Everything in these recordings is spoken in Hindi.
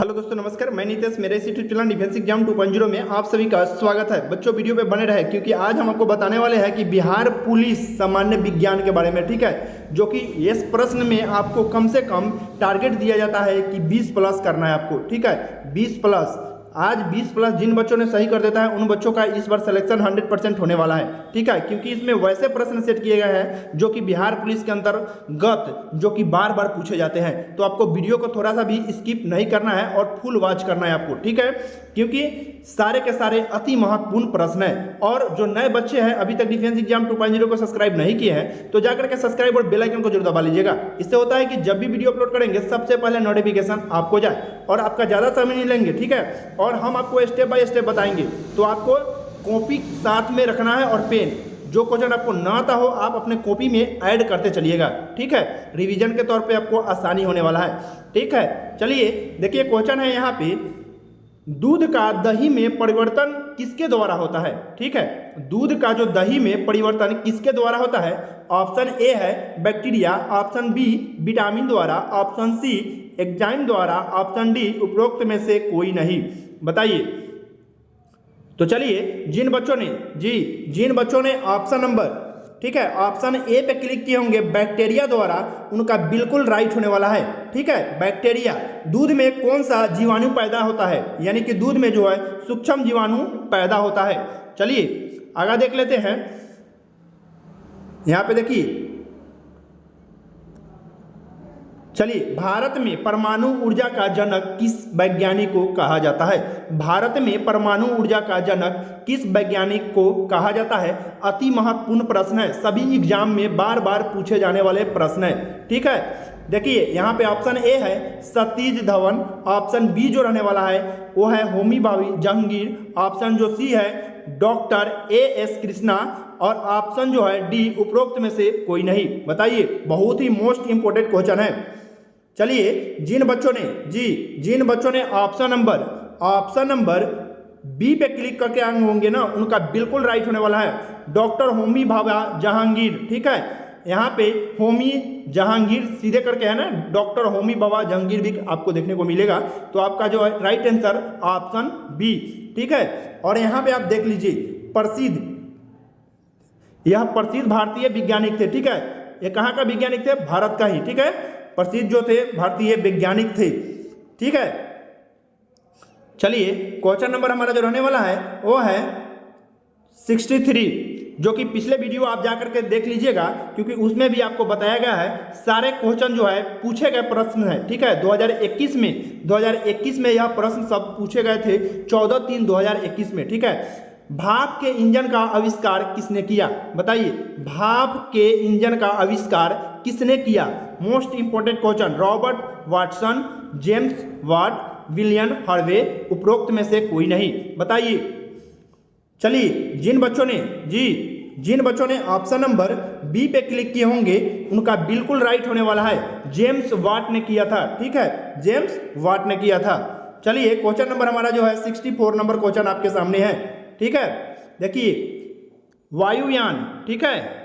हेलो दोस्तों नमस्कार, मैं नितेश। मेरे इस यूट्यूब चैनल डिफेंस एग्जाम 2.0 में आप सभी का स्वागत है। बच्चों वीडियो पे बने रहे क्योंकि आज हम आपको बताने वाले हैं कि बिहार पुलिस सामान्य विज्ञान के बारे में, ठीक है, जो कि इस प्रश्न में आपको कम से कम टारगेट दिया जाता है कि 20 प्लस करना है आपको, ठीक है, 20 प्लस। आज 20 प्लस जिन बच्चों ने सही कर देता है उन बच्चों का इस बार सिलेक्शन 100% होने वाला है, ठीक है, क्योंकि इसमें वैसे प्रश्न सेट किए गए हैं जो कि बिहार पुलिस के अंतर्गत जो कि बार बार पूछे जाते हैं। तो आपको वीडियो को थोड़ा सा भी स्किप नहीं करना है और फुल वॉच करना है आपको, ठीक है, क्योंकि सारे के सारे अति महत्वपूर्ण प्रश्न हैं। और जो नए बच्चे हैं अभी तक डिफेंस एग्जाम 2.0 को सब्सक्राइब नहीं किए हैं तो जाकर के सब्सक्राइब और बेल आइकन को जरूर दबा लीजिएगा। इससे होता है कि जब भी वीडियो अपलोड करेंगे सबसे पहले नोटिफिकेशन आपको जाए और आपका ज़्यादा समय नहीं लेंगे, ठीक है, और हम आपको स्टेप बाय स्टेप बताएंगे। तो आपको कॉपी साथ में रखना है और पेन। जो क्वेश्चन आपको ना आता हो आप अपने कॉपी में ऐड करते चलिएगा, ठीक है, रिवीजन के तौर पे आपको आसानी होने वाला है, ठीक है। चलिए देखिए, क्वेश्चन है यहाँ पे, दूध का दही में परिवर्तन किसके द्वारा होता है, ठीक है, दूध का जो दही में परिवर्तन किसके द्वारा होता है। ऑप्शन ए है बैक्टीरिया, ऑप्शन बी विटामिन द्वारा, ऑप्शन सी एंजाइम द्वारा, ऑप्शन डी उपरोक्त में से कोई नहीं। बताइए। तो चलिए, जिन बच्चों ने ऑप्शन नंबर, ठीक है, ऑप्शन ए पे क्लिक किए होंगे बैक्टीरिया द्वारा, उनका बिल्कुल राइट होने वाला है, ठीक है। बैक्टीरिया, दूध में कौन सा जीवाणु पैदा होता है, यानी कि दूध में जो है सूक्ष्म जीवाणु पैदा होता है। चलिए आगे देख लेते हैं। यहां पे देखिए, चलिए, भारत में परमाणु ऊर्जा का जनक किस वैज्ञानिक को कहा जाता है। भारत में परमाणु ऊर्जा का जनक किस वैज्ञानिक को कहा जाता है। अति महत्वपूर्ण प्रश्न है, सभी एग्जाम में बार बार पूछे जाने वाले प्रश्न है, ठीक है। देखिए यहाँ पे ऑप्शन ए है सतीश धवन, ऑप्शन बी जो रहने वाला है वो है होमी भाभी जहांगीर, ऑप्शन जो सी है डॉक्टर एस कृष्णा, और ऑप्शन जो है डी उपरोक्त में से कोई नहीं। बताइए, बहुत ही मोस्ट इंपोर्टेंट क्वेश्चन है। चलिए, जिन बच्चों ने ऑप्शन नंबर बी पे क्लिक करके आए होंगे ना, उनका बिल्कुल राइट होने वाला है, डॉक्टर होमी भाभा जहांगीर, ठीक है। यहाँ पे होमी जहांगीर सीधे करके है ना, डॉक्टर होमी भाभा जहांगीर भी आपको देखने को मिलेगा। तो आपका जो है राइट आंसर ऑप्शन बी, ठीक है। और यहाँ पे आप देख लीजिए, यह प्रसिद्ध भारतीय वैज्ञानिक थे, ठीक है, ये कहाँ का वैज्ञानिक थे, भारत का ही, ठीक है, प्रसिद्ध जो थे भारतीय वैज्ञानिक थे, ठीक है। चलिए, क्वेश्चन नंबर हमारा जो रहने वाला है वो है 63, जो कि पिछले वीडियो आप जाकर के देख लीजिएगा क्योंकि उसमें भी आपको बताया गया है सारे क्वेश्चन जो है पूछे गए प्रश्न है, ठीक है। 2021 में यह प्रश्न सब पूछे गए थे 14/3/2021 में, ठीक है। भाप के इंजन का आविष्कार किसने किया। बताइए, भाप के इंजन का आविष्कार किसने किया। Most important question, Robert Watson, James Watt, William Harvey, उपरोक्त में से कोई नहीं। बताइए। चलिए, जिन बच्चों ने ऑप्शन नंबर बी पे क्लिक किए होंगे उनका बिल्कुल राइट होने वाला है, जेम्स वाट ने किया था, ठीक है, जेम्स वाट ने किया था। चलिए, क्वेश्चन नंबर हमारा जो है 64 नंबर क्वेश्चन आपके सामने है, ठीक है। देखिए, वायुयान, ठीक है,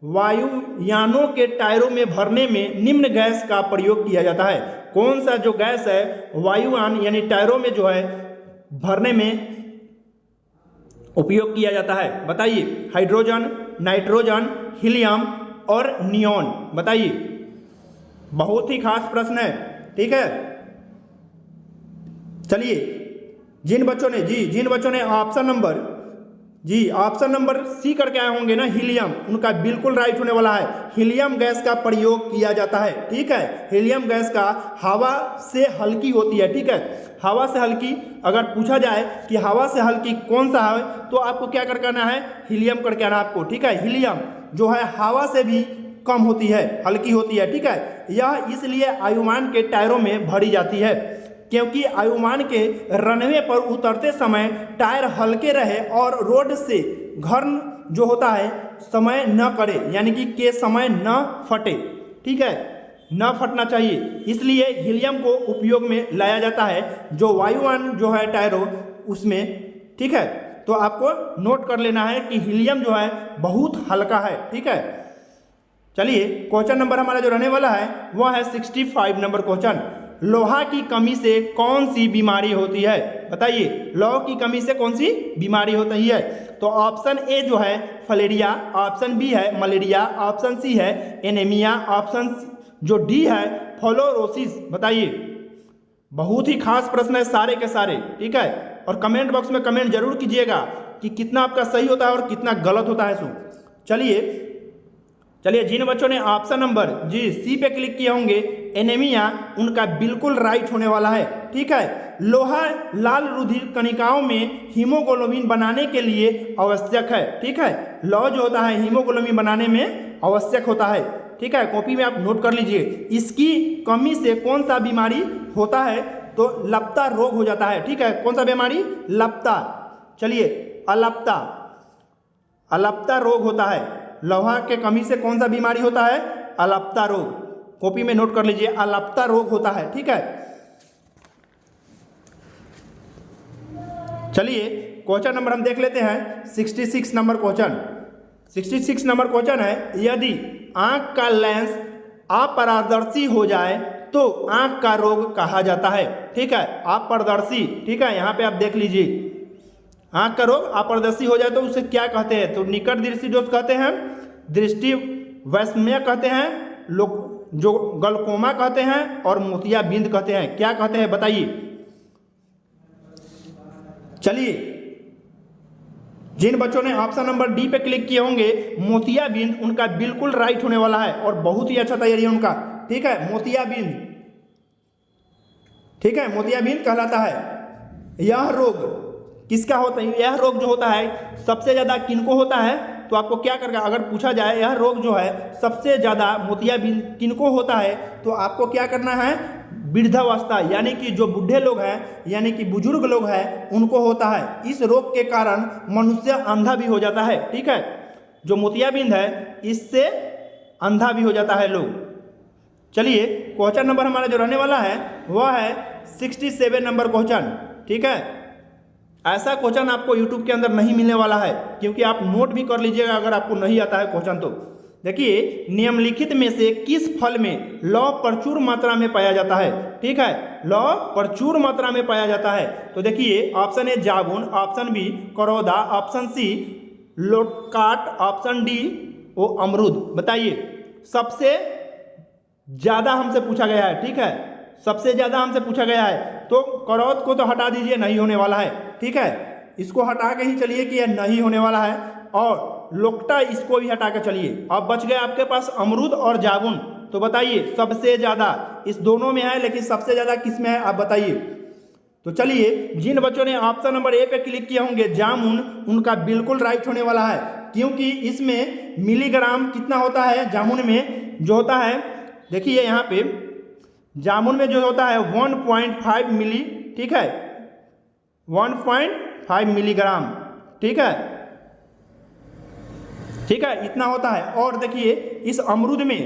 वायुयानों के टायरों में भरने में निम्न गैस का प्रयोग किया जाता है। कौन सा जो गैस है वायुयान यानी टायरों में जो है भरने में उपयोग किया जाता है। बताइए, हाइड्रोजन, नाइट्रोजन, हीलियम और नियॉन। बताइए, बहुत ही खास प्रश्न है, ठीक है। चलिए, जिन बच्चों ने ऑप्शन नंबर सी करके आए होंगे ना, हीलियम, उनका बिल्कुल राइट होने वाला है। हीलियम गैस का प्रयोग किया जाता है, ठीक है। हीलियम गैस का हवा से हल्की होती है, ठीक है, हवा से हल्की। अगर पूछा जाए कि हवा से हल्की कौन सा है तो आपको क्या करके आना है, हीलियम करके आना आपको, ठीक है। हीलियम जो है हवा से भी कम होती है, हल्की होती है, ठीक है। यह इसलिए वायुयान के टायरों में भरी जाती है क्योंकि वायुयान के रनवे पर उतरते समय टायर हल्के रहे और रोड से घर्षण जो होता है समय न करे, यानी कि समय न फटे, ठीक है, न फटना चाहिए, इसलिए हीलियम को उपयोग में लाया जाता है जो वायुयान जो है टायरों उसमें, ठीक है। तो आपको नोट कर लेना है कि हीलियम जो है बहुत हल्का है, ठीक है। चलिए, क्वेश्चन नंबर हमारा जो रहने वाला है वह है 65 नंबर क्वेश्चन, लोहा की कमी से कौन सी बीमारी होती है? बताइए, लोहा की कमी से कौन सी बीमारी होती है? तो ऑप्शन ए जो है फलेरिया, ऑप्शन बी है मलेरिया, ऑप्शन सी है एनीमिया, ऑप्शन जो डी है फ्लोरोसिस। बताइए, बहुत ही खास प्रश्न है सारे के सारे, ठीक है। और कमेंट बॉक्स में कमेंट जरूर कीजिएगा कि कितना आपका सही होता है और कितना गलत होता है। चलिए जिन बच्चों ने ऑप्शन नंबर जी सी पे क्लिक किए होंगे एनीमिया, उनका बिल्कुल राइट होने वाला है, ठीक है। लोहा लाल रुधिर कणिकाओं में हीमोग्लोबिन बनाने के लिए आवश्यक है, ठीक है। लोहा जो होता है हीमोग्लोबिन बनाने में आवश्यक होता है, ठीक है। कॉपी में आप नोट कर लीजिए। इसकी कमी से कौन सा बीमारी होता है? तो लपता रोग हो जाता है, ठीक है। कौन सा बीमारी? लपता। चलिए अलपता रोग होता है। लोहा के कमी से कौन सा बीमारी होता है? अलपता रोग। कॉपी में नोट कर लीजिए, अलपता रोग होता है, ठीक है। चलिए क्वेश्चन नंबर हम देख लेते हैं 66 नंबर क्वेश्चन। 66 नंबर क्वेश्चन है, यदि आंख का लेंस अपारदर्शी हो जाए तो आंख का रोग कहा जाता है, ठीक है। अपारदर्शी, ठीक है, यहाँ पे आप देख लीजिए। आंख का रोग अपारदर्शी हो जाए तो उसे क्या कहते हैं? तो निकट दृष्टि दोष कहते हैं, दृष्टि वैषम्य कहते हैं, लोग जो ग्लूकोमा कहते हैं और मोतियाबिंद कहते हैं। क्या कहते हैं बताइए। चलिए जिन बच्चों ने ऑप्शन नंबर डी पे क्लिक किए होंगे मोतियाबिंद, उनका बिल्कुल राइट होने वाला है और बहुत ही अच्छा तैयारी है उनका, ठीक है। मोतियाबिंद, ठीक है, मोतियाबिंद कहलाता है। यह रोग किसका होता है? यह रोग जो होता है सबसे ज्यादा किनको होता है? तो आपको क्या करना, अगर पूछा जाए यह रोग जो है सबसे ज्यादा मोतियाबिंद किनको होता है, तो आपको क्या करना है? वृद्धावस्था, यानी कि जो बूढ़े लोग हैं, यानी कि बुजुर्ग लोग हैं, उनको होता है। इस रोग के कारण मनुष्य अंधा भी हो जाता है, ठीक है। जो मोतियाबिंद है इससे अंधा भी हो जाता है लोग। चलिए क्वेश्चन नंबर हमारा जो रहने वाला है वह है 67 नंबर क्वेश्चन, ठीक है। ऐसा क्वेश्चन आपको YouTube के अंदर नहीं मिलने वाला है, क्योंकि आप नोट भी कर लीजिएगा अगर आपको नहीं आता है क्वेश्चन तो। देखिए, निम्नलिखित में से किस फल में लौह प्रचुर मात्रा में पाया जाता है? ठीक है, लौह प्रचुर मात्रा में पाया जाता है। तो देखिए, ऑप्शन ए जामुन, ऑप्शन बी करौदा, ऑप्शन सी लोटकाट, ऑप्शन डी वो अमरूद। बताइए, सबसे ज्यादा हमसे पूछा गया है, ठीक है, सबसे ज्यादा हमसे पूछा गया है। तो करौद को तो हटा दीजिए, नहीं होने वाला है, ठीक है, इसको हटा के ही चलिए कि यह नहीं होने वाला है। और लोकटा इसको भी हटा के चलिए। अब बच गए आपके पास अमरूद और जामुन। तो बताइए सबसे ज्यादा इस दोनों में है, लेकिन सबसे ज्यादा किस में है आप बताइए। तो चलिए, जिन बच्चों ने ऑप्शन नंबर ए पे क्लिक किए होंगे जामुन, उनका बिल्कुल राइट होने वाला है, क्योंकि इसमें मिलीग्राम कितना होता है? जामुन में जो होता है, देखिए यहाँ पे जामुन में जो होता है 1.5 मिली, ठीक है, 1.5 मिलीग्राम, ठीक है, ठीक है, इतना होता है। और देखिए इस अमरूद में,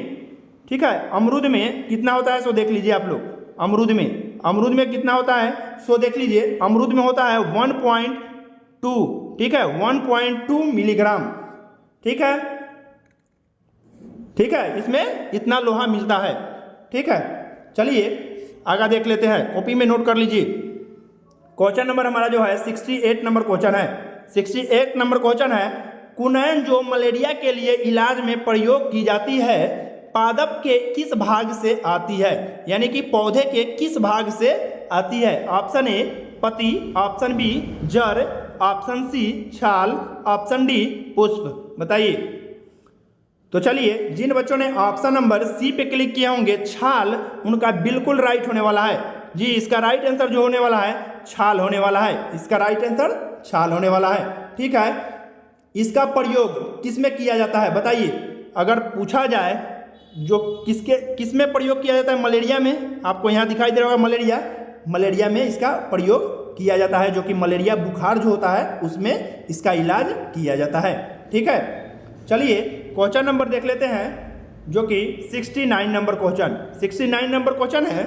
ठीक है, अमरूद में कितना होता है सो देख लीजिए आप लोग। अमरूद में कितना होता है सो देख लीजिए। अमरूद में होता है 1.2, ठीक है, 1.2 मिलीग्राम, ठीक है, ठीक है, इसमें इतना लोहा मिलता है, ठीक है। चलिए आगे देख लेते हैं, कॉपी में नोट कर लीजिए। क्वेश्चन नंबर हमारा जो है 68 नंबर क्वेश्चन है। 68 नंबर क्वेश्चन है, कुनैन जो मलेरिया के लिए इलाज में प्रयोग की जाती है पादप के किस भाग से आती है? यानी कि पौधे के किस भाग से आती है? ऑप्शन ए पत्ती, ऑप्शन बी जड़, ऑप्शन सी छाल, ऑप्शन डी पुष्प। बताइए। तो चलिए, जिन बच्चों ने ऑप्शन नंबर सी पे क्लिक किए होंगे छाल, उनका बिल्कुल राइट होने वाला है जी। इसका राइट आंसर जो होने वाला है छाल होने वाला है। इसका राइट आंसर छाल होने वाला है, ठीक है। इसका प्रयोग किस में किया जाता है बताइए। अगर पूछा जाए जो किस में प्रयोग किया जाता है? मलेरिया में। आपको यहाँ दिखाई दे रहा होगा मलेरिया में इसका प्रयोग किया जाता है, जो कि मलेरिया बुखार जो होता है उसमें इसका इलाज किया जाता है, ठीक है। चलिए क्वेश्चन नंबर देख लेते हैं, जो कि 69 नंबर क्वेश्चन। 69 नंबर क्वेश्चन है,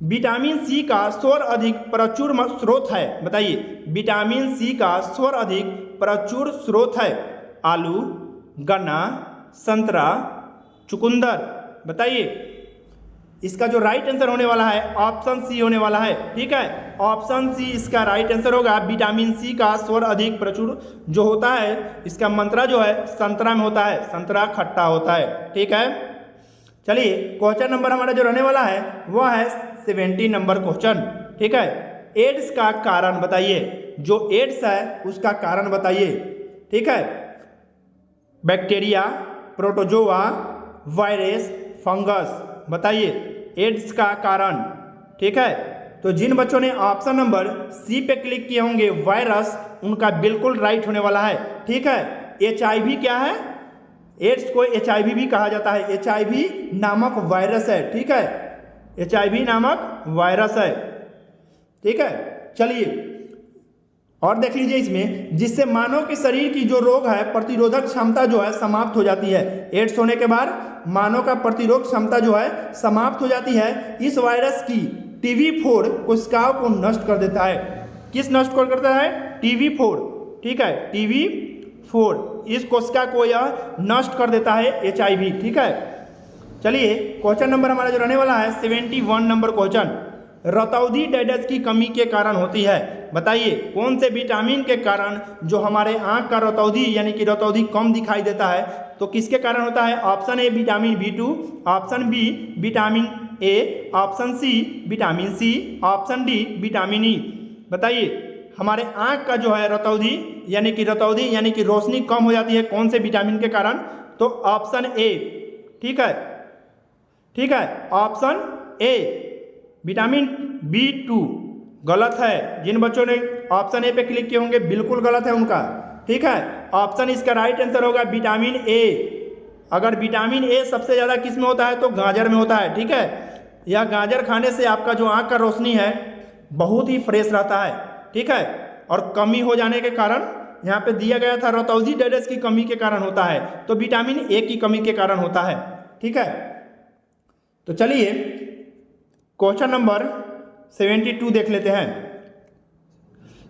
विटामिन सी का सर्वाधिक प्रचुर स्रोत है। बताइए, विटामिन सी का सर्वाधिक प्रचुर स्रोत है? आलू, गन्ना, संतरा, चुकंदर। बताइए, इसका जो राइट आंसर होने वाला है ऑप्शन सी होने वाला है। ठीक है, ऑप्शन सी इसका राइट आंसर होगा। विटामिन सी का स्वर अधिक प्रचुर जो होता है, इसका मात्रा जो है संतरा में होता है, संतरा खट्टा होता है। ठीक है, चलिए क्वेश्चन नंबर हमारा जो रहने वाला है वह है 70 नंबर क्वेश्चन। ठीक है, एड्स का कारण बताइए। जो एड्स है उसका कारण बताइए। ठीक है, बैक्टीरिया, प्रोटोजोआ, वायरस, फंगस, बताइए एड्स का कारण। ठीक है, तो जिन बच्चों ने ऑप्शन नंबर सी पे क्लिक किए होंगे वायरस, उनका बिल्कुल राइट होने वाला है। ठीक है, HIV क्या है? एड्स को HIV भी कहा जाता है। HIV नामक वायरस है। ठीक है, HIV नामक वायरस है। ठीक है, चलिए और देख लीजिए इसमें, जिससे मानव के शरीर की जो रोग है प्रतिरोधक क्षमता जो है समाप्त हो जाती है। एड्स होने के बाद मानव का प्रतिरोध क्षमता जो है समाप्त हो जाती है। इस वायरस की TV4 कोशिकाओं को नष्ट कर देता है। किस नष्ट कर करता है? TV4। ठीक है, TV4 इस कोशिका को यह नष्ट कर देता है HIV। ठीक है, चलिए क्वेश्चन नंबर हमारा जो रहने वाला है 71 नंबर क्वेश्चन, रतौंधी डायडस की कमी के कारण होती है। बताइए कौन से विटामिन के कारण जो हमारे आंख का रतौंधी यानी कि रतौंधी कम दिखाई देता है, तो किसके कारण होता है? Option A vitamin B2, option B vitamin A, option C vitamin C, option D vitamin E. बताइए हमारे आंख का जो है रतौंधी यानी कि रोशनी कम हो जाती है कौन से विटामिन के कारण? तो ऑप्शन ए। ठीक है, ठीक है, ऑप्शन ए विटामिन B2 गलत है। जिन बच्चों ने ऑप्शन ए पे क्लिक किए होंगे बिल्कुल गलत है उनका। ठीक है, ऑप्शन इसका राइट आंसर होगा विटामिन ए। अगर विटामिन ए सबसे ज़्यादा किस में होता है? तो गाजर में होता है। ठीक है, यह गाजर खाने से आपका जो आँख का रोशनी है बहुत ही फ्रेश रहता है। ठीक है, और कमी हो जाने के कारण यहाँ पे दिया गया था रतौंधी डायडस की कमी के कारण होता है, तो विटामिन ए की कमी के कारण होता है। ठीक है, तो चलिए क्वेश्चन नंबर 72 देख लेते हैं।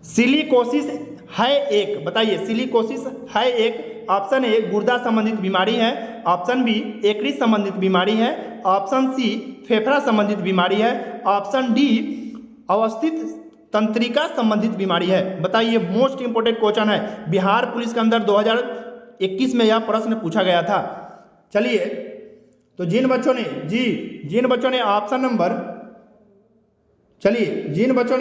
सिलिकोसिस है एक, बताइए सिलिकोसिस है एक। ऑप्शन ए गुर्दा संबंधित बीमारी है, ऑप्शन बी यकृत संबंधित बीमारी है, ऑप्शन सी फेफड़ा संबंधित बीमारी है, ऑप्शन डी अवस्थित तंत्रिका संबंधित बीमारी है। बताइए मोस्ट इंपोर्टेंट क्वेश्चन है, बिहार पुलिस के अंदर 2021 में यह प्रश्न पूछा गया था। चलिए तो जिन बच्चों ने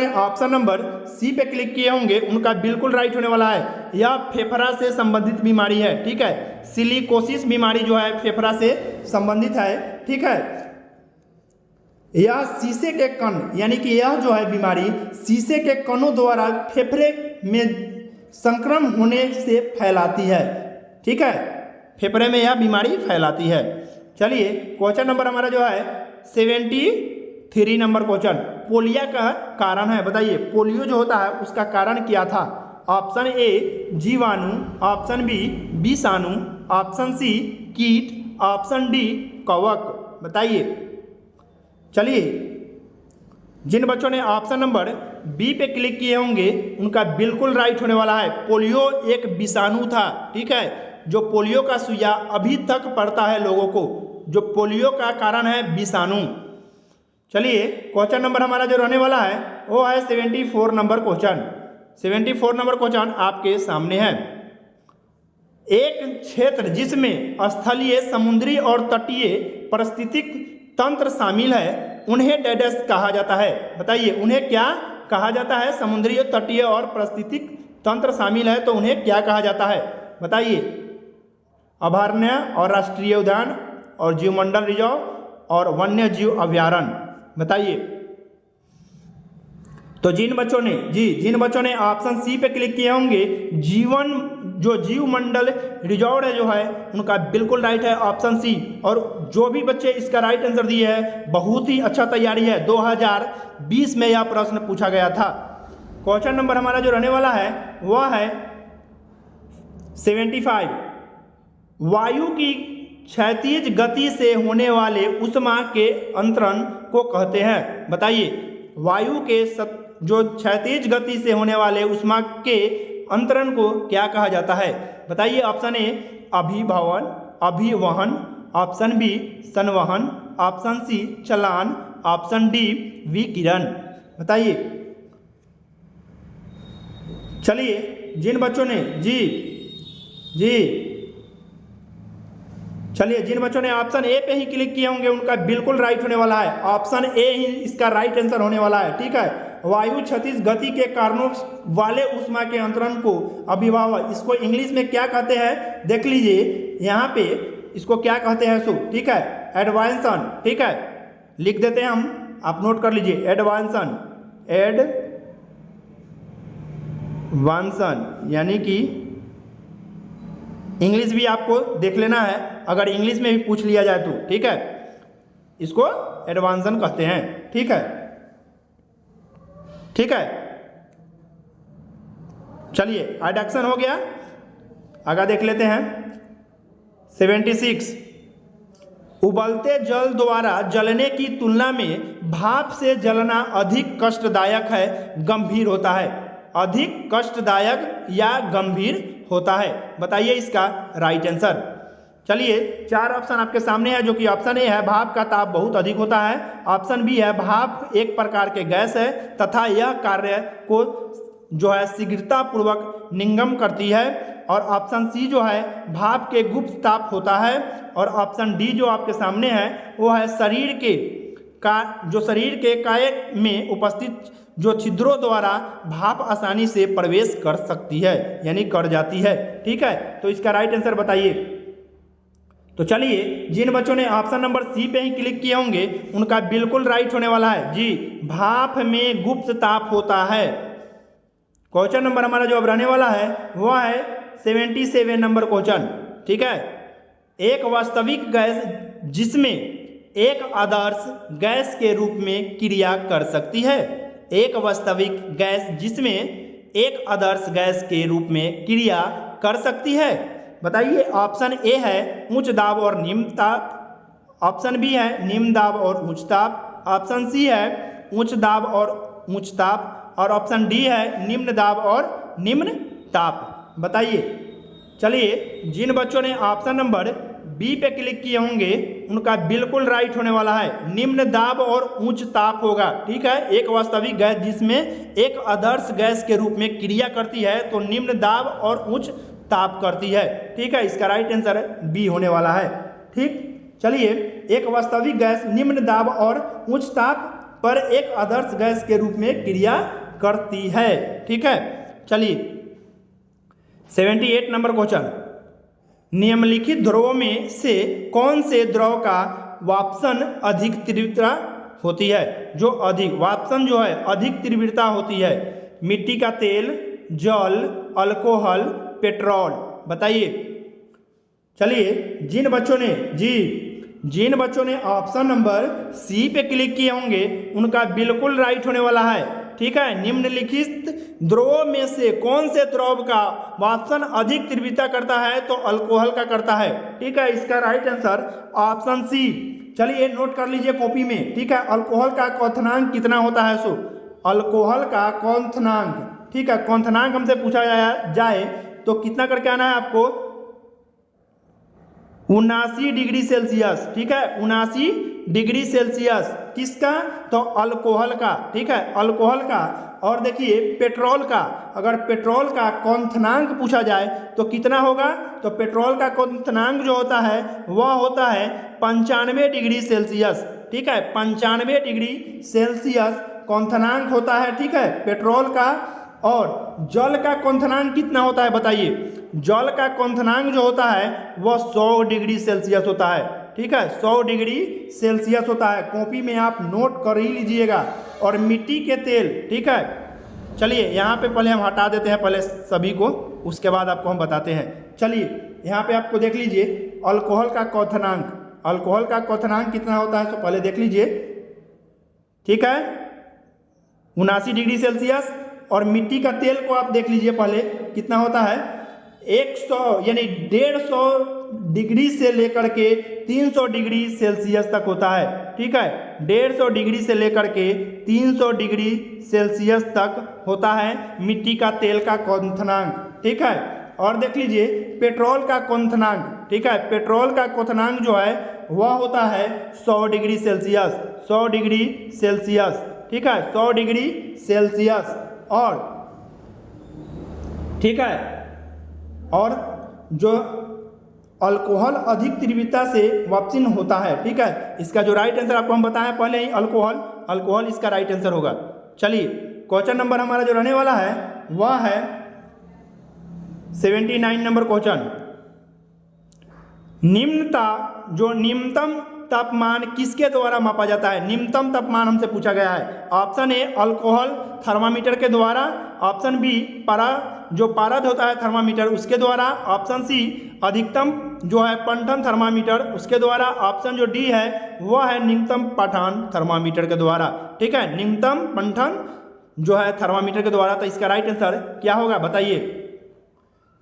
ऑप्शन नंबर सी पे क्लिक किए होंगे उनका बिल्कुल राइट होने वाला है। यह फेफड़ा से संबंधित बीमारी है। ठीक है, सिलिकोसिस बीमारी जो है फेफड़ा से संबंधित है। ठीक है, यह शीशे के कण यानी कि यह जो है बीमारी शीशे के कणों द्वारा फेफड़े में संक्रमण होने से फैलाती है। ठीक है, फेफड़े में यह बीमारी फैलाती है। चलिए क्वेश्चन नंबर हमारा जो है 73 नंबर क्वेश्चन, पोलियो का कारण है। बताइए पोलियो जो होता है उसका कारण क्या था? ऑप्शन ए जीवाणु, ऑप्शन बी विषाणु, ऑप्शन सी कीट, ऑप्शन डी कवक। बताइए, चलिए जिन बच्चों ने ऑप्शन नंबर बी पे क्लिक किए होंगे उनका बिल्कुल राइट होने वाला है। पोलियो एक विषाणु था। ठीक है, जो पोलियो का सुइया अभी तक पड़ता है लोगों को, जो पोलियो का कारण है विषाणु। चलिए क्वेश्चन नंबर हमारा जो रहने वाला है वो है 74 नंबर क्वेश्चन। 74 नंबर क्वेश्चन आपके सामने है। एक क्षेत्र जिसमें स्थलीय, समुद्री और तटीय पारिस्थितिक तंत्र शामिल है उन्हें डायडस कहा जाता है। बताइए उन्हें क्या कहा जाता है? समुद्री, तटीय और पारिस्थितिक तंत्र शामिल है तो उन्हें क्या कहा जाता है? बताइए अभयारण्य और राष्ट्रीय उद्यान और जीवमंडल रिजर्व और वन्य जीव अभयारण्य। बताइए, तो जिन बच्चों ने ऑप्शन सी पे क्लिक किए होंगे जीवमंडल रिजॉर्ट है जो है उनका बिल्कुल राइट है ऑप्शन सी। और जो भी बच्चे इसका राइट आंसर दिए हैं बहुत ही अच्छा तैयारी है। 2020 में यह प्रश्न पूछा गया था। क्वेश्चन नंबर हमारा जो रहने वाला है वह है 75। वायु की क्षैतिज गति से होने वाले ऊष्मा के अंतरण को कहते हैं। बताइए वायु के जो क्षैतिज गति से होने वाले ऊष्मा के अंतरण को क्या कहा जाता है? बताइए ऑप्शन ए अभिवहन, ऑप्शन बी संवहन, ऑप्शन सी चालान, ऑप्शन डी विकिरण। बताइए। चलिए जिन बच्चों ने चलिए जिन बच्चों ने ऑप्शन ए पे ही क्लिक किए होंगे उनका बिल्कुल राइट होने वाला है। ऑप्शन ए ही इसका राइट आंसर होने वाला है। ठीक है, वायु क्षतिज गति के कारणों वाले ऊष्मा के अंतरण को अभिभावक, इसको इंग्लिश में क्या कहते हैं देख लीजिए यहाँ पे, इसको क्या कहते हैं सो। ठीक है, एडवांसन। ठीक है, लिख देते हैं हम, आप नोट कर लीजिए, एडवांसन। एडवांसन यानी कि इंग्लिश भी आपको देख लेना है, अगर इंग्लिश में भी पूछ लिया जाए तो। ठीक है, इसको एडवांसन कहते हैं। ठीक है, ठीक है, चलिए एडक्शन हो गया, आगे देख लेते हैं। 76, उबलते जल द्वारा जलने की तुलना में भाप से जलना अधिक कष्टदायक है, गंभीर होता है। अधिक कष्टदायक या गंभीर होता है। बताइए इसका राइट आंसर। चलिए 4 ऑप्शन आपके सामने है, जो कि ऑप्शन ए है भाप का ताप बहुत अधिक होता है, ऑप्शन बी है भाप एक प्रकार के गैस है तथा यह कार्य को जो है शीघ्रता पूर्वक निंगम करती है, और ऑप्शन सी जो है भाप के गुप्त ताप होता है, और ऑप्शन डी जो आपके सामने है वो है शरीर के कायक में उपस्थित जो छिद्रों द्वारा भाप आसानी से प्रवेश कर सकती है, यानी कर जाती है। ठीक है, तो इसका राइट आंसर बताइए। तो चलिए जिन बच्चों ने ऑप्शन नंबर सी पे ही क्लिक किए होंगे उनका बिल्कुल राइट होने वाला है जी, भाप में गुप्त ताप होता है। क्वेश्चन नंबर हमारा जो अब रहने वाला है वह है 77 नंबर क्वेश्चन। ठीक है, एक वास्तविक गैस जिसमें एक आदर्श गैस के रूप में क्रिया कर सकती है। एक वास्तविक गैस जिसमें एक आदर्श गैस के रूप में क्रिया कर सकती है। बताइए। ऑप्शन ए है उच्च दाब और निम्न ताप, ऑप्शन बी है निम्न दाब और उच्च ताप, ऑप्शन सी है उच्च दाब और उच्च ताप, और ऑप्शन डी है निम्न दाब और निम्न ताप। बताइए। चलिए जिन बच्चों ने ऑप्शन नंबर बी पे क्लिक किए होंगे उनका बिल्कुल राइट होने वाला है, निम्न दाब और उच्च ताप होगा। ठीक है, एक वास्तविक गैस जिसमें एक आदर्श गैस के रूप में क्रिया करती है तो निम्न दाब और उच्च ताप करती है। ठीक है, इसका राइट आंसर बी होने वाला है। ठीक, चलिए एक वास्तविक गैस निम्न दाब और उच्च ताप पर एक आदर्श गैस के रूप में क्रिया करती है। ठीक है, चलिए 78 नंबर क्वेश्चन, निम्नलिखित द्रवों में से कौन से द्रव का वापसन अधिक तीव्रता होती है। जो अधिक वापसन जो है अधिक तीव्रता होती है, मिट्टी का तेल, जल, अल्कोहल, पेट्रोल। बताइए। चलिए जिन बच्चों ने ऑप्शन नंबर सी पे क्लिक किए होंगे उनका बिल्कुल राइट होने वाला है। ठीक है, निम्नलिखित द्रवों में से कौन से द्रव का वापसन अधिक तीव्रता करता है, तो अल्कोहल का करता है। ठीक है, इसका राइट आंसर ऑप्शन सी। चलिए नोट कर लीजिए कॉपी में। ठीक है, अल्कोहल का क्वथनांक कितना होता है सो, अल्कोहल का क्वथनांक। ठीक है, क्वथनांक हमसे पूछा जाए तो कितना करके आना है आपको, 79 डिग्री सेल्सियस। ठीक है, 79 डिग्री सेल्सियस किसका, तो अल्कोहल का। ठीक है, अल्कोहल का। और देखिए पेट्रोल का, अगर पेट्रोल का क्वथनांक पूछा जाए तो कितना होगा, तो पेट्रोल का क्वथनांक जो होता है वह होता है 95 डिग्री सेल्सियस। ठीक है, 95 डिग्री सेल्सियस क्वथनांक होता है। ठीक है, पेट्रोल का। और जल का क्वथनांक कितना होता है बताइए, जल का क्वथनांक जो होता है वह 100 डिग्री सेल्सियस होता है। ठीक है, 100 डिग्री सेल्सियस होता है, कॉपी में आप नोट कर ही लीजिएगा। और मिट्टी के तेल। ठीक है, चलिए यहाँ पे पहले हम हटा देते हैं पहले सभी को, उसके बाद आपको हम बताते हैं। चलिए यहाँ पे आपको देख लीजिए अल्कोहल का क्वथनांक, अल्कोहल का क्वथनांक कितना होता है तो पहले देख लीजिए। ठीक है, 79 डिग्री सेल्सियस। और मिट्टी का तेल को आप देख लीजिए पहले कितना होता है, 100 यानी 150 डिग्री से लेकर के 300 डिग्री सेल्सियस तक होता है। ठीक है, 150 डिग्री से लेकर के 300 डिग्री सेल्सियस तक होता है मिट्टी का तेल का क्वथनांक। ठीक है, और देख लीजिए पेट्रोल का क्वथनांक। ठीक है, पेट्रोल का क्वथनांक जो है वह होता है 100 डिग्री सेल्सियस, 100 डिग्री सेल्सियस, ठीक है, 100 डिग्री सेल्सियस। और ठीक है, और जो अल्कोहल अधिक तीव्रता से वापसीन होता है, ठीक है, इसका जो राइट आंसर आपको हम बताएं पहले ही, अल्कोहल इसका राइट आंसर होगा। चलिए क्वेश्चन नंबर हमारा जो रहने वाला है वह है 79 नंबर क्वेश्चन। निम्नतम तापमान किसके द्वारा मापा जाता है? निम्नतम तापमान हमसे पूछा गया है। ऑप्शन ए अल्कोहल थर्मामीटर के द्वारा, ऑप्शन बी पारद होता है थर्मामीटर उसके द्वारा, ऑप्शन सी अधिकतम जो है पंठन थर्मामीटर उसके द्वारा, ऑप्शन जो डी है वह है निम्नतम पठन थर्मामीटर के द्वारा, ठीक है, निम्नतम पंठन जो है थर्मामीटर के द्वारा। तो इसका राइट आंसर क्या होगा बताइए?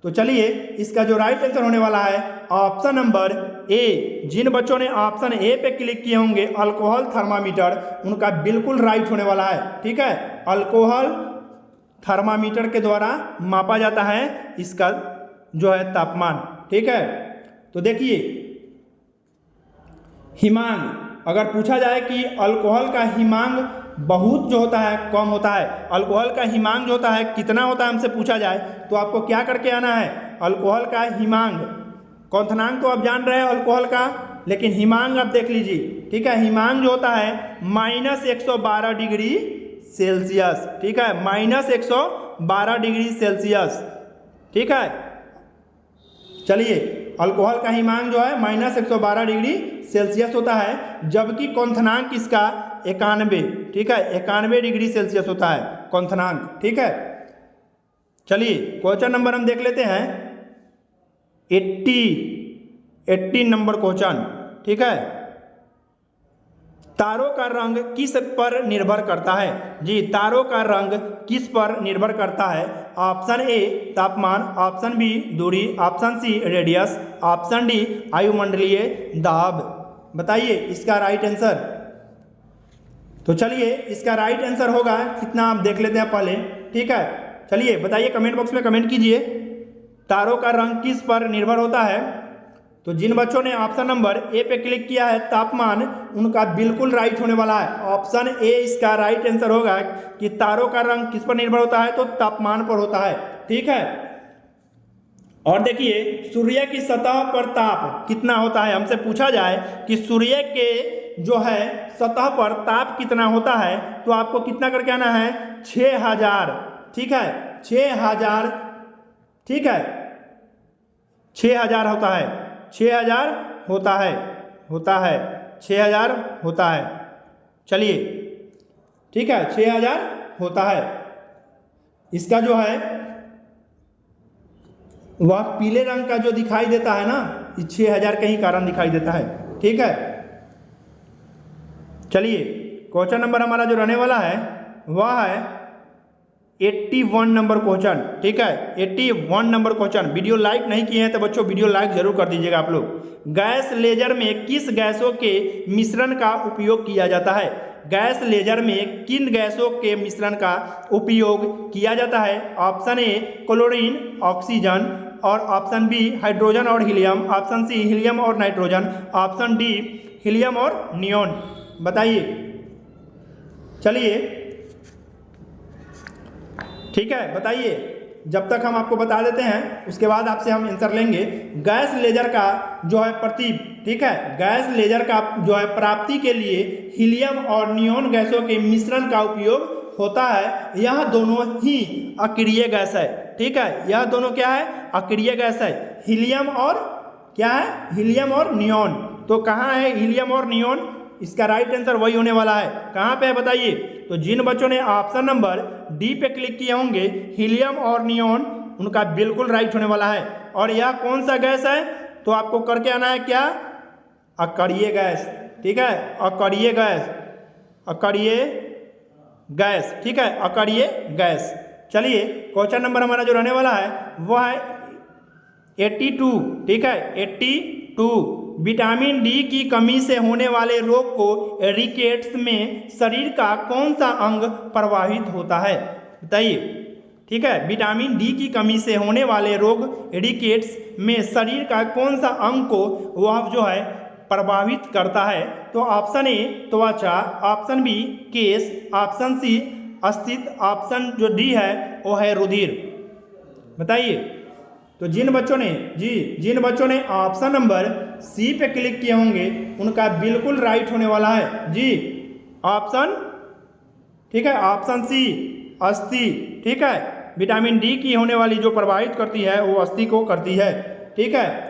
तो चलिए इसका जो राइट आंसर होने वाला है ऑप्शन नंबर ए। जिन बच्चों ने ऑप्शन ए पे क्लिक किए होंगे अल्कोहल थर्मामीटर, उनका बिल्कुल राइट होने वाला है, ठीक है, अल्कोहल थर्मामीटर के द्वारा मापा जाता है इसका जो है तापमान, ठीक है। तो देखिए हिमांक, अगर पूछा जाए कि अल्कोहल का हिमांक बहुत जो होता है कम होता है, अल्कोहल का हिमांक जो होता है कितना होता है हमसे पूछा जाए, तो आपको क्या करके आना है? अल्कोहल का हिमांक, क्वथनांक तो आप जान रहे हैं अल्कोहल का, लेकिन हिमांक आप देख लीजिए, ठीक है, हिमांक जो होता है -112 डिग्री सेल्सियस, ठीक है, -112 डिग्री सेल्सियस, ठीक है। चलिए अल्कोहल का हिमांक जो है -112 डिग्री सेल्सियस होता है, जबकि क्वथनांक इसका 91, ठीक है, 91 डिग्री सेल्सियस होता है क्वथनांक, ठीक है। चलिए क्वेश्चन नंबर हम देख लेते हैं 80 नंबर क्वेश्चन, ठीक है। तारों का रंग किस पर निर्भर करता है? जी, तारों का रंग किस पर निर्भर करता है? ऑप्शन ए तापमान, ऑप्शन बी दूरी, option C radius, option D वायुमंडलीय दाब। बताइए इसका राइट आंसर। तो चलिए इसका राइट आंसर होगा कितना, आप देख लेते हैं पहले, ठीक है। चलिए बताइए, कमेंट बॉक्स में कमेंट कीजिए तारों का रंग किस पर निर्भर होता है। तो जिन बच्चों ने ऑप्शन नंबर ए पे क्लिक किया है तापमान, उनका बिल्कुल राइट होने वाला है, ऑप्शन ए इसका राइट आंसर होगा कि तारों का रंग किस पर निर्भर होता है, तो तापमान पर होता है, ठीक है। और देखिए सूर्य की सतह पर ताप कितना होता है, हमसे पूछा जाए कि सूर्य के जो है सतह पर ताप कितना होता है, तो आपको कितना करके आना है? 6000, ठीक है, 6000, ठीक है, 6000 होता है, 6000 होता है 6000 होता है। चलिए ठीक है, 6000 होता है। इसका जो है वह पीले रंग का जो दिखाई देता है ना, ये 6000 का ही कारण दिखाई देता है, ठीक है। चलिए क्वेश्चन नंबर हमारा जो रहने वाला है वह है 81 नंबर क्वेश्चन, ठीक है, 81 नंबर क्वेश्चन। वीडियो लाइक नहीं किए हैं तो बच्चों वीडियो लाइक जरूर कर दीजिएगा आप लोग। गैस लेजर में किस गैसों के मिश्रण का उपयोग किया जाता है? गैस लेजर में किन गैसों के मिश्रण का उपयोग किया जाता है? ऑप्शन ए क्लोरीन, ऑक्सीजन, और ऑप्शन बी हाइड्रोजन और हीलियम, ऑप्शन सी हीलियम और नाइट्रोजन, ऑप्शन डी हीलियम और नियोन। बताइए। चलिए ठीक है, बताइए। जब तक हम आपको बता देते हैं उसके बाद आपसे हम आंसर लेंगे। गैस लेजर का जो है प्रतीक, ठीक है, गैस लेजर का जो है प्राप्ति के लिए हीलियम और नियोन गैसों के मिश्रण का उपयोग होता है। यह दोनों ही अक्रिय गैस है, ठीक है, यह दोनों क्या है? अक्रिय गैस है। हीलियम और क्या है? हीलियम और नियोन। तो कहाँ है हीलियम और नियोन? इसका राइट आंसर वही होने वाला है। कहाँ पे है बताइए। तो जिन बच्चों ने ऑप्शन नंबर डी पे क्लिक किए होंगे हीलियम और नियोन, उनका बिल्कुल राइट होने वाला है। और यह कौन सा गैस है? तो आपको करके आना है क्या? अकड़िय गैस, ठीक है, अकड़िय गैस, अकड़िय गैस, ठीक है, अकड़िय गैस। चलिए क्वेश्चन नंबर हमारा जो रहने वाला है वह है 82, ठीक है, 82। विटामिन डी की कमी से होने वाले रोग को रिकेट्स में शरीर का कौन सा अंग प्रभावित होता है? बताइए। ठीक है, विटामिन डी की कमी से होने वाले रोग रिकेट्स में शरीर का कौन सा अंग को वह जो है प्रभावित करता है? तो ऑप्शन ए त्वचा, ऑप्शन बी केस, ऑप्शन सी अस्तित्व, ऑप्शन जो डी है वो है रुधिर। बताइए। तो जिन बच्चों ने ऑप्शन नंबर सी पे क्लिक किए होंगे उनका बिल्कुल राइट होने वाला है जी। ऑप्शन, ठीक है, ऑप्शन सी अस्थि, ठीक है, विटामिन डी की होने वाली जो प्रभावित करती है वो अस्थि को करती है, ठीक है।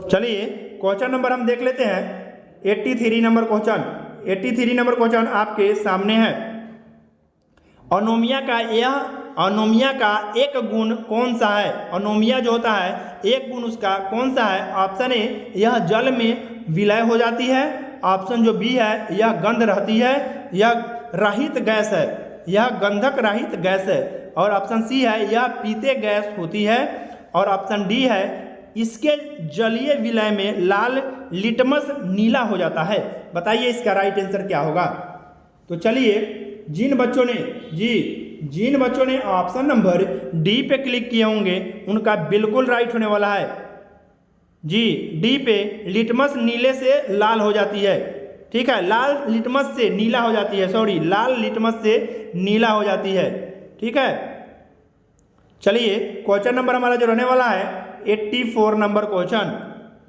चलिए क्वेश्चन नंबर हम देख लेते हैं 83 नंबर क्वेश्चन। 83 नंबर क्वेश्चन आपके सामने है। अनोमिया का एक गुण कौन सा है? अनोमिया जो होता है एक गुण उसका कौन सा है? ऑप्शन ए यह जल में विलय हो जाती है, ऑप्शन जो बी है यह गंध रहती है, यह रहित गैस है, यह गंधक रहित गैस है, और ऑप्शन सी है यह पीते गैस होती है, और ऑप्शन डी है इसके जलीय विलय में लाल लिटमस नीला हो जाता है। बताइए इसका राइट आंसर क्या होगा? तो चलिए जिन बच्चों ने ऑप्शन नंबर डी पे क्लिक किए होंगे उनका बिल्कुल राइट होने वाला है जी। डी पे लिटमस नीले से लाल हो जाती है, ठीक है, लाल लिटमस से नीला हो जाती है, सॉरी, लाल लिटमस से नीला हो जाती है, ठीक है। चलिए क्वेश्चन नंबर हमारा जो रहने वाला है 84 नंबर क्वेश्चन,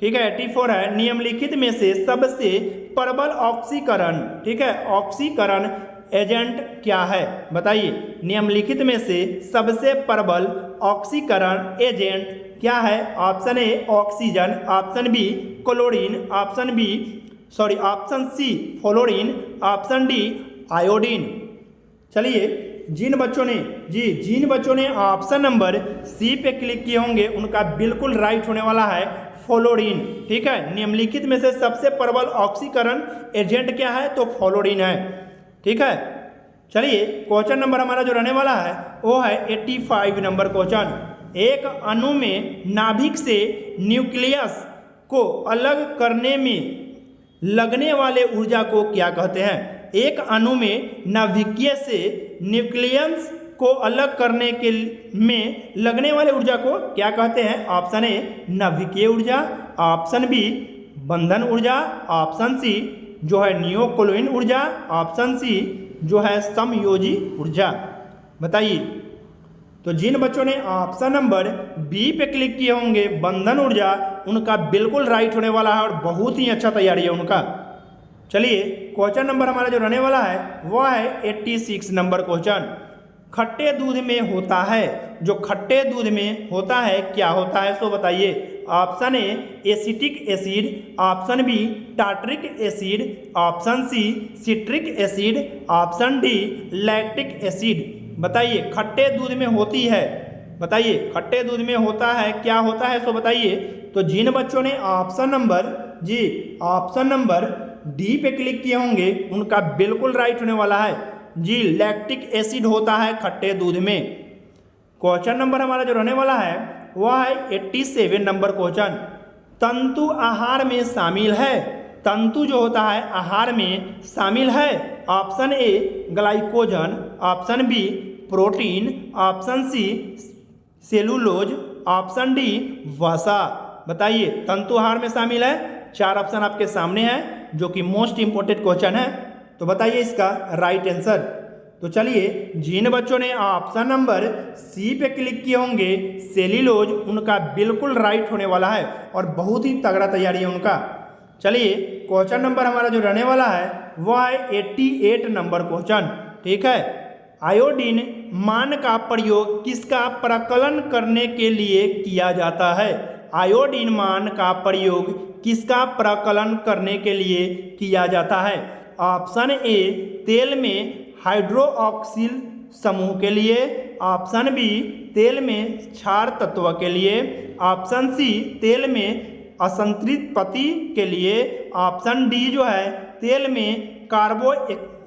ठीक है, 84 है। निम्नलिखित में से सबसे प्रबल ऑक्सीकरण, ठीक है, ऑक्सीकरण एजेंट क्या है? बताइए। निम्नलिखित में से सबसे प्रबल ऑक्सीकरण एजेंट क्या है? Option A oxygen, option B chlorine, option C fluorine, option D iodine. चलिए जिन बच्चों ने ऑप्शन नंबर सी पे क्लिक किए होंगे उनका बिल्कुल राइट होने वाला है फ्लोरीन, ठीक है। निम्नलिखित में से सबसे प्रबल ऑक्सीकरण एजेंट क्या है? तो फ्लोरीन है, ठीक है। चलिए क्वेश्चन नंबर हमारा जो रहने वाला है वो है 85 नंबर क्वेश्चन। एक अणु में नाभिक से न्यूक्लियस को अलग करने में लगने वाले ऊर्जा को क्या कहते हैं? एक अणु में नाभिकीय से न्यूक्लियस को अलग करने के में लगने वाले ऊर्जा को क्या कहते हैं? ऑप्शन ए नाभिकीय ऊर्जा, ऑप्शन बी बंधन ऊर्जा, ऑप्शन सी जो है नियोक्लिन ऊर्जा, ऑप्शन सी जो है समयोजी ऊर्जा। बताइए। तो जिन बच्चों ने ऑप्शन नंबर बी पे क्लिक किए होंगे बंधन ऊर्जा, उनका बिल्कुल राइट होने वाला है और बहुत ही अच्छा तैयारी है उनका। चलिए क्वेश्चन नंबर हमारा जो रहने वाला है वह है 86 नंबर क्वेश्चन। खट्टे दूध में होता है, जो खट्टे दूध में होता है क्या होता है? सो बताइए। Option A acetic acid, option B tartaric acid, option C citric acid, option D lactic acid. बताइए खट्टे दूध में होती है, बताइए खट्टे दूध में होता है क्या होता है? सो बताइए। तो जिन बच्चों ने ऑप्शन नंबर डी पे क्लिक किए होंगे उनका बिल्कुल राइट होने वाला है जी। लैक्टिक एसिड होता है खट्टे दूध में। क्वेश्चन नंबर हमारा जो रहने वाला है वह है 87 नंबर क्वेश्चन। तंतु आहार में शामिल है, तंतु जो होता है आहार में शामिल है। Option A glycogen, option B protein, option C cellulose, option D वसा। बताइए तंतु आहार में शामिल है। 4 ऑप्शन आपके सामने है जो कि मोस्ट इंपोर्टेंट क्वेश्चन है। तो बताइए इसका राइट आंसर। तो चलिए जिन बच्चों ने ऑप्शन नंबर सी पे क्लिक किए होंगे सेल्यूलोज, उनका बिल्कुल राइट होने वाला है और बहुत ही तगड़ा तैयारी है उनका। चलिए क्वेश्चन नंबर हमारा जो रहने वाला है वह है 88 नंबर क्वेश्चन, ठीक है। आयोडीन मान का प्रयोग किसका प्रकलन करने के लिए किया जाता है? आयोडीन मान का प्रयोग किसका प्रकलन करने के लिए किया जाता है? ऑप्शन ए तेल में हाइड्रोक्सिल समूह के लिए, ऑप्शन बी तेल में क्षार तत्व के लिए, ऑप्शन सी तेल में असंतृप्त पति के लिए, ऑप्शन डी जो है तेल में कार्बो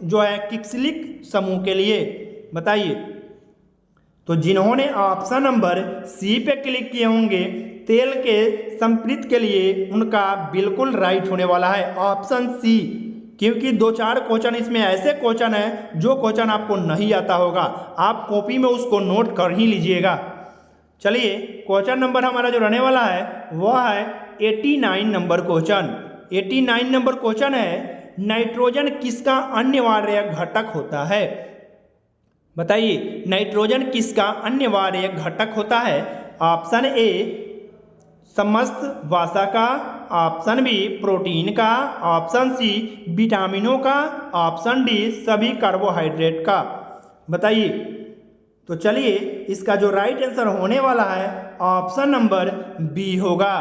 जो है किक्सिलिक समूह के लिए। बताइए। तो जिन्होंने ऑप्शन नंबर सी पे क्लिक किए होंगे तेल के संपृक्त के लिए, उनका बिल्कुल राइट होने वाला है ऑप्शन सी, क्योंकि 2-4 क्वेश्चन इसमें ऐसे क्वेश्चन है जो क्वेश्चन आपको नहीं आता होगा, आप कॉपी में उसको नोट कर ही लीजिएगा। चलिए क्वेश्चन नंबर हमारा जो रहने वाला है वह है 89 नंबर क्वेश्चन। 89 नंबर क्वेश्चन है, नाइट्रोजन किसका अनिवार्य घटक होता है? बताइए, नाइट्रोजन किसका अनिवार्य घटक होता है? ऑप्शन ए समस्त वसा का, ऑप्शन बी प्रोटीन का, ऑप्शन सी विटामिनों का, ऑप्शन डी सभी कार्बोहाइड्रेट का। बताइए। तो चलिए, इसका जो राइट आंसर होने वाला है ऑप्शन नंबर बी होगा,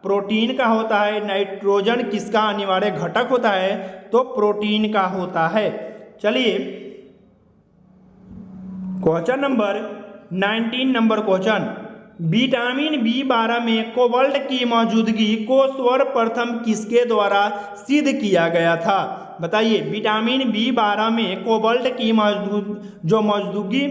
प्रोटीन का होता है। नाइट्रोजन किसका अनिवार्य घटक होता है? तो प्रोटीन का होता है। चलिए, question number 19 number question, vitamin B12 में कोबाल्ट की मौजूदगी को सर्वप्रथम किसके द्वारा सिद्ध किया गया था? बताइए, विटामिन बी12 में कोबाल्ट की मौजूदगी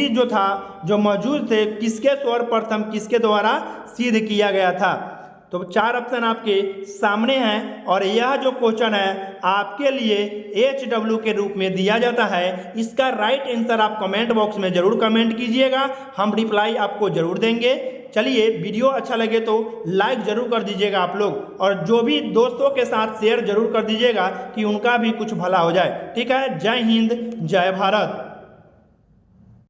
जो मौजूद थे, किसके सर्वप्रथम किसके द्वारा सिद्ध किया गया था? तो 4 ऑप्शन आपके सामने हैं और यह जो क्वेश्चन है आपके लिए HW के रूप में दिया जाता है। इसका राइट आंसर आप कमेंट बॉक्स में जरूर कमेंट कीजिएगा, हम रिप्लाई आपको जरूर देंगे। चलिए, वीडियो अच्छा लगे तो लाइक जरूर कर दीजिएगा आप लोग, और जो भी दोस्तों के साथ शेयर जरूर कर दीजिएगा कि उनका भी कुछ भला हो जाए। ठीक है, जय हिंद, जय भारत।